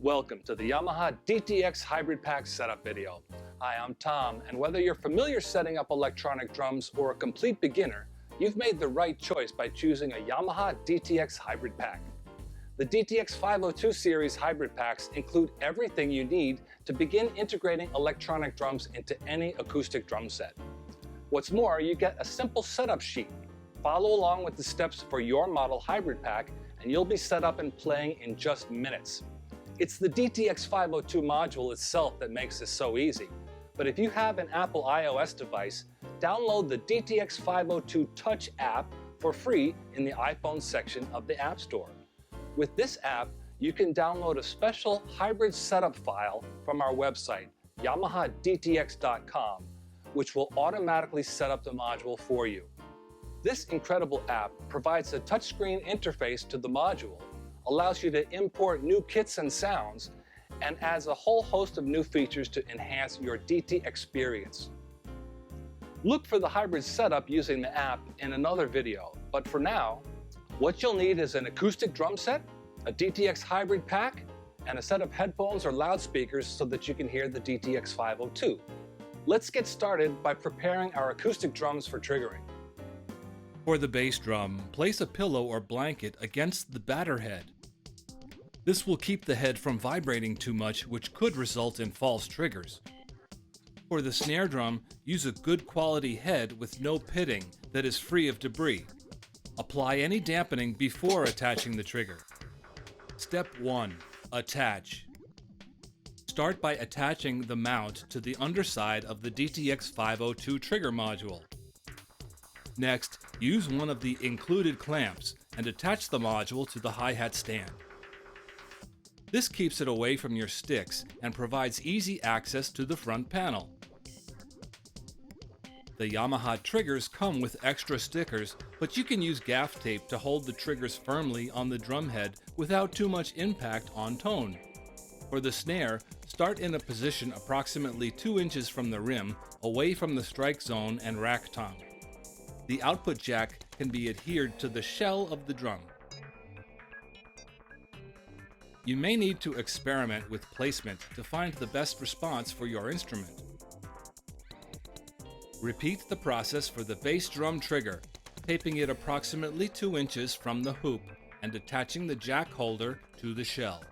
Welcome to the Yamaha DTX Hybrid Pack setup video. Hi, I'm Tom, and whether you're familiar setting up electronic drums or a complete beginner, you've made the right choice by choosing a Yamaha DTX Hybrid Pack. The DTX502 series hybrid packs include everything you need to begin integrating electronic drums into any acoustic drum set. What's more, you get a simple setup sheet. Follow along with the steps for your model hybrid pack, and you'll be set up and playing in just minutes. It's the DTX502 module itself that makes this so easy. But if you have an Apple iOS device, download the DTX502 Touch app for free in the iPhone section of the App Store. With this app, you can download a special hybrid setup file from our website, YamahaDTX.com, which will automatically set up the module for you. This incredible app provides a touchscreen interface to the module, allows you to import new kits and sounds, and adds a whole host of new features to enhance your DT experience. Look for the hybrid setup using the app in another video, but for now, what you'll need is an acoustic drum set, a DTX hybrid pack, and a set of headphones or loudspeakers so that you can hear the DTX502. Let's get started by preparing our acoustic drums for triggering. For the bass drum, place a pillow or blanket against the batter head. This will keep the head from vibrating too much, which could result in false triggers. For the snare drum, use a good quality head with no pitting that is free of debris. Apply any dampening before attaching the trigger. Step 1. Attach. Start by attaching the mount to the underside of the DTX502 trigger module. Next, use one of the included clamps and attach the module to the hi-hat stand. This keeps it away from your sticks and provides easy access to the front panel. The Yamaha triggers come with extra stickers, but you can use gaff tape to hold the triggers firmly on the drum head without too much impact on tone. For the snare, start in a position approximately 2 inches from the rim, away from the strike zone and rack tom. The output jack can be adhered to the shell of the drum. You may need to experiment with placement to find the best response for your instrument. Repeat the process for the bass drum trigger, taping it approximately 2 inches from the hoop and attaching the jack holder to the shell.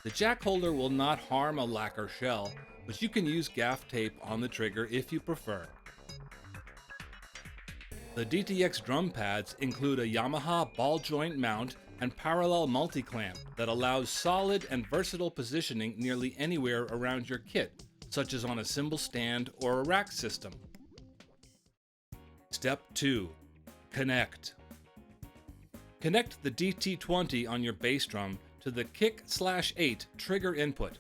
The jack holder will not harm a lacquer shell, but you can use gaff tape on the trigger if you prefer. The DTX drum pads include a Yamaha ball joint mount and parallel multi-clamp that allows solid and versatile positioning nearly anywhere around your kit, such as on a cymbal stand or a rack system. Step 2. Connect. Connect the DT20 on your bass drum to the Kick/8 trigger input.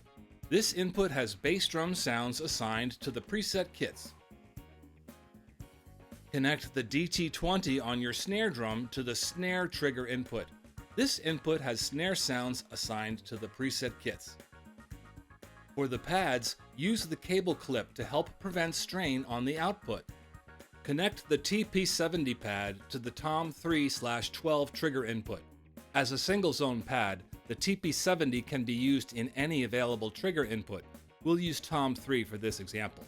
This input has bass drum sounds assigned to the preset kits. Connect the DT20 on your snare drum to the snare trigger input. This input has snare sounds assigned to the preset kits. For the pads, use the cable clip to help prevent strain on the output. Connect the TP70 pad to the Tom 3/12 trigger input. As a single zone pad, the TP70 can be used in any available trigger input. We'll use Tom 3 for this example.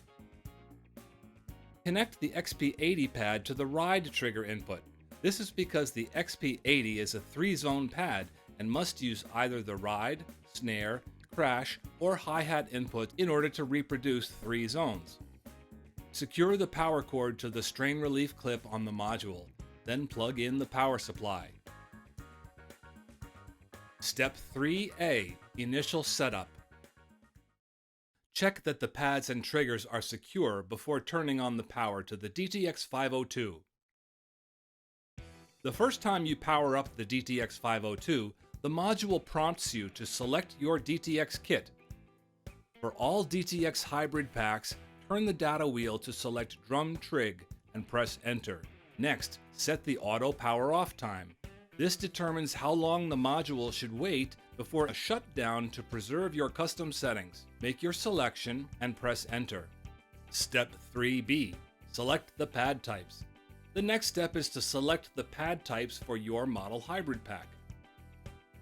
Connect the XP80 pad to the ride trigger input. This is because the XP80 is a 3-zone pad and must use either the ride, snare, crash, or hi-hat input in order to reproduce 3 zones. Secure the power cord to the strain relief clip on the module, then plug in the power supply. Step 3A. Initial setup. Check that the pads and triggers are secure before turning on the power to the DTX502. The first time you power up the DTX502, the module prompts you to select your DTX kit. For all DTX hybrid packs, turn the data wheel to select Drum Trig and press Enter. Next, set the auto power off time. This determines how long the module should wait before a shutdown to preserve your custom settings. Make your selection and press Enter. Step 3B. Select the pad types. The next step is to select the pad types for your model hybrid pack.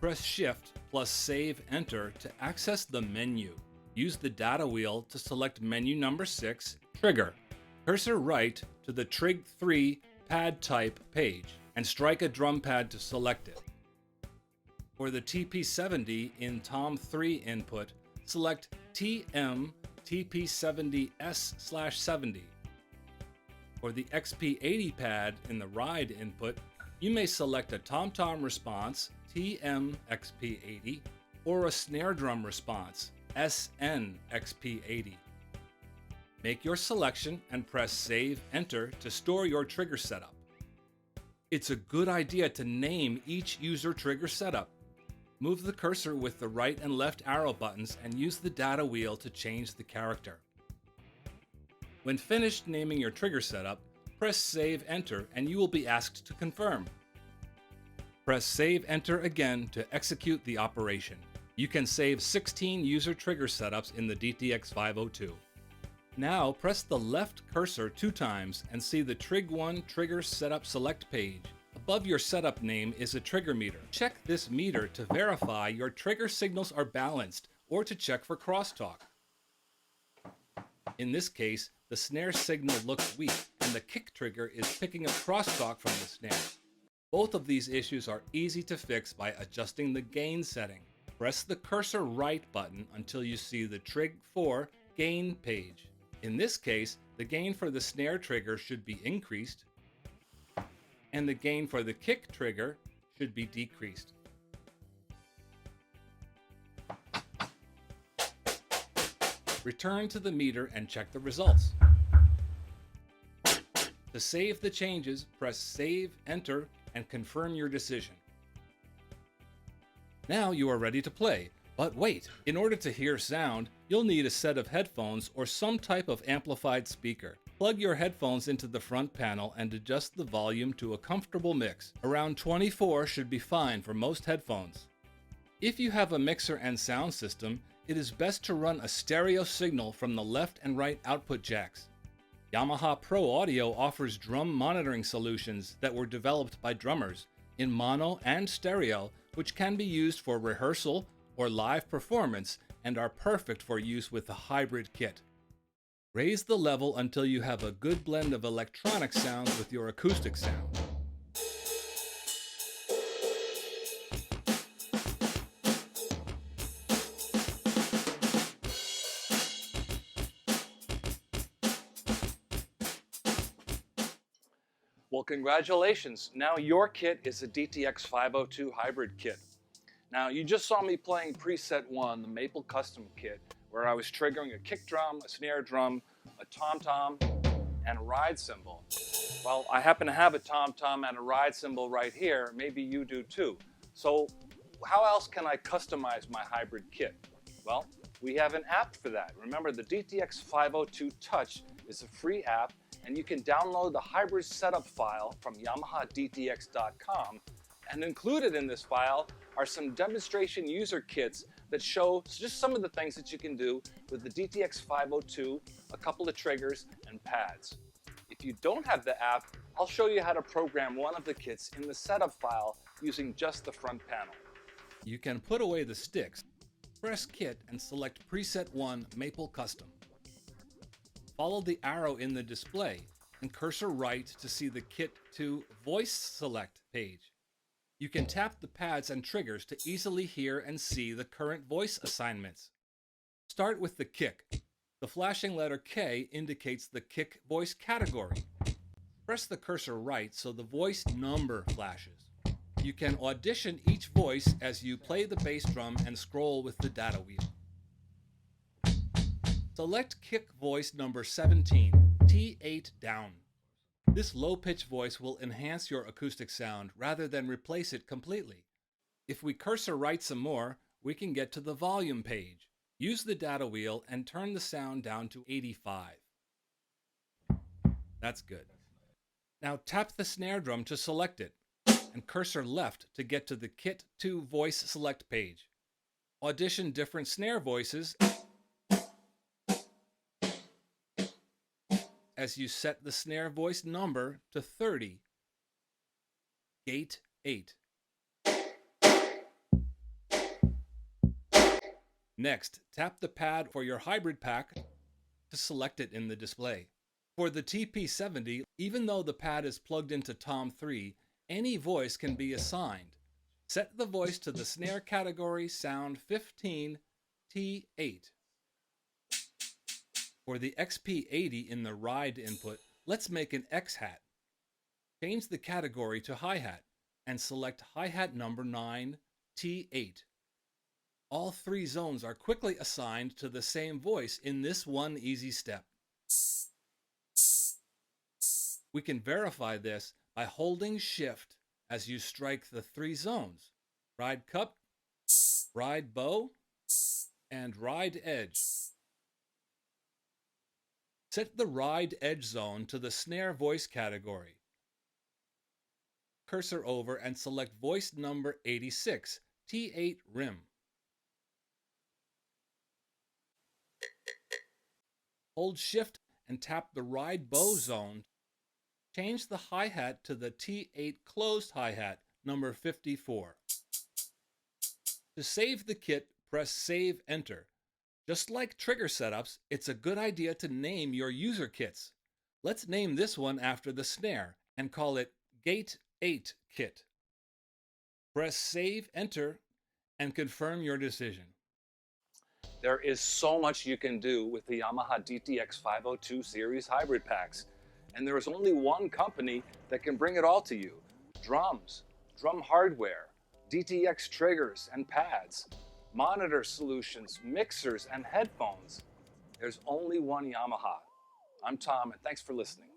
Press Shift plus Save Enter to access the menu. Use the data wheel to select menu number 6, Trigger. Cursor right to the Trig 3 pad type page and strike a drum pad to select it. For the TP70 in Tom 3 input, select TM TP70S/70. For the XP80 pad in the ride input, you may select a tom-tom response TM XP80 or a snare drum response SN XP80. Make your selection and press Save Enter to store your trigger setup. It's a good idea to name each user trigger setup. Move the cursor with the right and left arrow buttons and use the data wheel to change the character. When finished naming your trigger setup, press Save Enter and you will be asked to confirm. Press Save Enter again to execute the operation. You can save 16 user trigger setups in the DTX502. Now press the left cursor 2 times and see the Trig 1 Trigger Setup Select page. Above your setup name is a trigger meter. Check this meter to verify your trigger signals are balanced or to check for crosstalk. In this case, the snare signal looks weak and the kick trigger is picking up crosstalk from the snare. Both of these issues are easy to fix by adjusting the gain setting. Press the cursor right button until you see the Trig 4 gain page. In this case, the gain for the snare trigger should be increased and the gain for the kick trigger should be decreased. Return to the meter and check the results. To save the changes, press Save, Enter, and confirm your decision. Now you are ready to play, but wait, in order to hear sound, you'll need a set of headphones or some type of amplified speaker. Plug your headphones into the front panel and adjust the volume to a comfortable mix. Around 24 should be fine for most headphones. If you have a mixer and sound system, it is best to run a stereo signal from the left and right output jacks. Yamaha Pro Audio offers drum monitoring solutions that were developed by drummers in mono and stereo, which can be used for rehearsal or live performance and are perfect for use with the hybrid kit. Raise the level until you have a good blend of electronic sounds with your acoustic sound. Well, congratulations. Now your kit is a DTX502 hybrid kit. Now, you just saw me playing preset 1, the Maple Custom Kit, where I was triggering a kick drum, a snare drum, a tom-tom, and a ride cymbal. Well, I happen to have a tom-tom and a ride cymbal right here. Maybe you do too. So how else can I customize my hybrid kit? Well, we have an app for that. Remember, the DTX502 Touch is a free app, and you can download the hybrid setup file from YamahaDTX.com. And included in this file are some demonstration user kits that show just some of the things that you can do with the DTX502, a couple of triggers, and pads. If you don't have the app, I'll show you how to program one of the kits in the setup file using just the front panel. You can put away the sticks. Press Kit and select Preset 1 Maple Custom. Follow the arrow in the display and cursor right to see the Kit to Voice Select page. You can tap the pads and triggers to easily hear and see the current voice assignments. Start with the kick. The flashing letter K indicates the kick voice category. Press the cursor right so the voice number flashes. You can audition each voice as you play the bass drum and scroll with the data wheel. Select kick voice number 17, T8 down. This low-pitch voice will enhance your acoustic sound rather than replace it completely. If we cursor right some more, we can get to the volume page. Use the data wheel and turn the sound down to 85. That's good. Now tap the snare drum to select it, and cursor left to get to the Kit to Voice Select page. Audition different snare voices as you set the snare voice number to 30, gate 8. Next, tap the pad for your hybrid pack to select it in the display. For the TP70, even though the pad is plugged into Tom 3, any voice can be assigned. Set the voice to the snare category sound 15 T8. For the XP80 in the ride input, let's make an X-hat. Change the category to hi-hat and select hi-hat number 9 T8. All 3 zones are quickly assigned to the same voice in this one easy step. We can verify this by holding Shift as you strike the 3 zones: ride cup, ride bow, and ride edge. Set the ride edge zone to the snare voice category. Cursor over and select voice number 86, T8 rim. Hold Shift and tap the ride bow zone. Change the hi-hat to the T8 closed hi-hat, number 54. To save the kit, press Save Enter. Just like trigger setups, it's a good idea to name your user kits. Let's name this one after the snare and call it Gate 8 Kit. Press Save Enter and confirm your decision. There is so much you can do with the Yamaha DTX502 series hybrid packs, and there is only one company that can bring it all to you: drums, drum hardware, DTX triggers and pads, monitor solutions, mixers, and headphones. There's only one Yamaha. I'm Tom, and thanks for listening.